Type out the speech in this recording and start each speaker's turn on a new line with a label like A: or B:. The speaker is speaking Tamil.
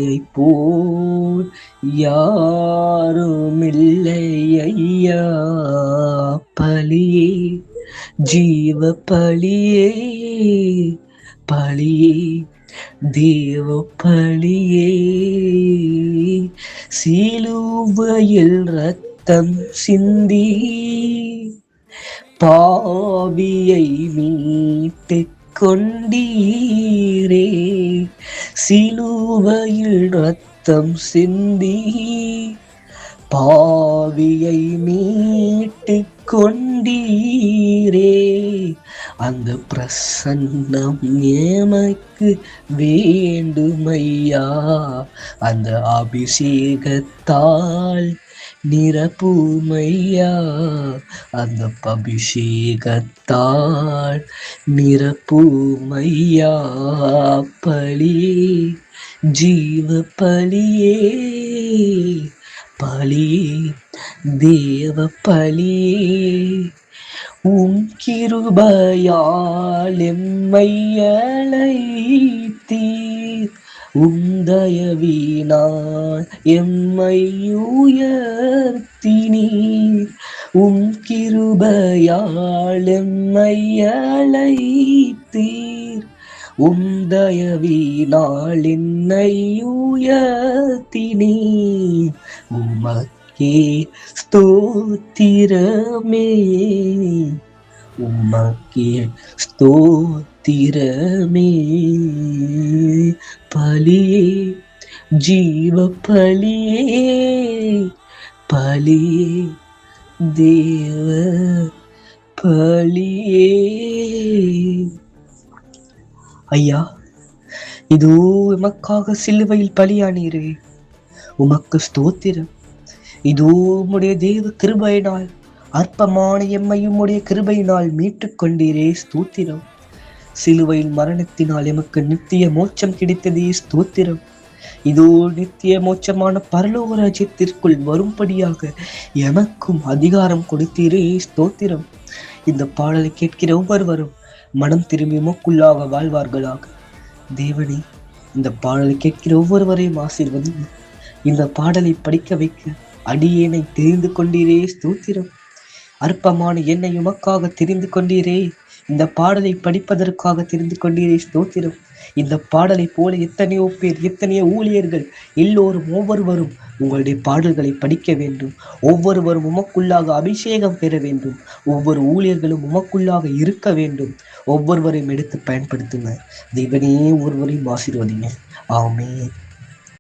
A: போல் யாருமில்லை ஐயா. பலியே ஜீவ பலியே, பலியே தேவ பலியே, சிலுவையில் ரத்தம் சிந்தி பாவியை மீட்டு கொண்டீரே, சிலுவையில் ரத்தம் சிந்தி பாவியை மீட்டு கொண்டீரே. அந்த பிரசன்னம் எமக்கு வேண்டுமையா, அந்த அபிஷேகத்தால் நிரப்புமையா, அந்த அபிஷேகத்தால் நிரப்புமையா. பலியே ஜீவ பலியே, பலியே தேவ பலியே, உம் கிருபையால் எம்மை அழைத்தீர், உம் தயவினால் எம்மை உயர்த்தினீர், உம் கிருபையால் எம்மை அழைத்தீர், உம் தயவினால் என்னை உயர்த்தினீர். உமக்கே ஸ்தோத்திரமே, உமக்கே ஸ்தோத்திரமே. பலியே ஜீவ பலியே, பலியே தேவ பலியே. ஐயா, இதோ எமக்காக சிலுவையில் பலியானீரே, உமக்கு ஸ்தோத்திரம். இதோ உம்முடைய தேவ கிருபையினால் அற்பமான எம்மையும் உடைய கிருபையினால் மீட்டுக் கொண்டீரே, ஸ்தோத்திரம். சிலுவையில் மரணத்தினால் எமக்கு நித்திய மோட்சம் கிடைத்ததே, ஸ்தோத்திரம். இதோ நித்திய மோட்சமான பரலோக ராஜ்யத்திற்குள் வரும்படியாக எமக்கும் அதிகாரம் கொடுத்தீரே, ஸ்தோத்திரம். இந்த பாடலை கேட்கிற ஒவ்வொருவரும் மனம் திரும்பி உமக்குள்ளாக வாழ்வார்களாக. தேவனே, இந்த பாடலை கேட்கிற ஒவ்வொருவரையும் ஆசீர்வதிங்க. இந்த பாடலை படிக்க வைக்க அடியேனை தெரிந்து கொண்டீரே, ஸ்தோத்திரம். அற்பமான என்னை உமக்காக தெரிந்து கொண்டீரே, இந்த பாடலை படிப்பதற்காக தெரிந்து கொண்டீரே, ஸ்தோத்திரம். இந்த பாடலை போல எத்தனையோ பேர், எத்தனையோ ஊழியர்கள் எல்லோரும் ஒவ்வொருவரும் உங்களுடைய பாடல்களை படிக்க வேண்டும். ஒவ்வொருவரும் உமக்குள்ளாக அபிஷேகம் பெற வேண்டும். ஒவ்வொரு ஊழியர்களும் உமக்குள்ளாக இருக்க வேண்டும். ஒவ்வொருவரையும் எடுத்து பயன்படுத்துங்க. தேவனே ஒருவரையும் ஆசீர்வதிங்க. ஆமென்.